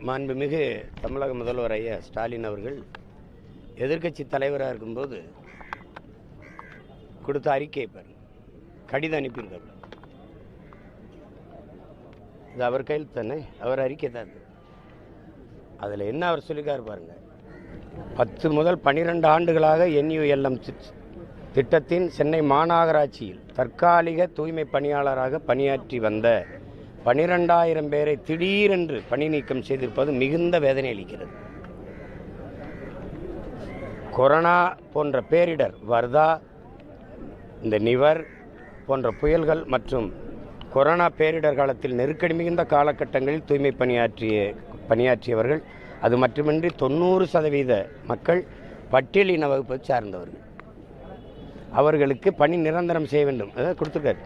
மாண்புமிகு தமிழக முதல்வர் ஐயா ஸ்டாலின் அவர்கள் எதிர்க்கட்சி தலைவராக இருக்கும்போது கொடுத்த அறிக்கை பாருங்க, கடிதம் அனுப்பியிருக்காரு. இது அவர் கையில் தானே, அவர் அறிக்கை தான். அதில் என்ன அவர் சொல்லிக்காரு பாருங்க, 10 முதல் 12 ஆண்டுகளாக NULM திட்டத்தின் சென்னை மாநகராட்சியில் தற்காலிக தூய்மை பணியாளராக பணியாற்றி வந்த 12,000 பேரை திடீரென்று பணி நீக்கம் செய்திருப்பது மிகுந்த வேதனை அளிக்கிறது. கொரோனா போன்ற பேரிடர், வர்தா, இந்த நிவர் போன்ற புயல்கள் மற்றும் கொரோனா பேரிடர் காலத்தில் நெருக்கடி மிகுந்த காலகட்டங்களில் தூய்மை பணியாற்றியவர்கள், அது மட்டுமின்றி 90% மக்கள் பட்டியலின வகுப்பை சார்ந்தவர்கள். அவர்களுக்கு பணி நிரந்தரம் செய்ய வேண்டும், அதாவது கொடுத்துருக்காரு.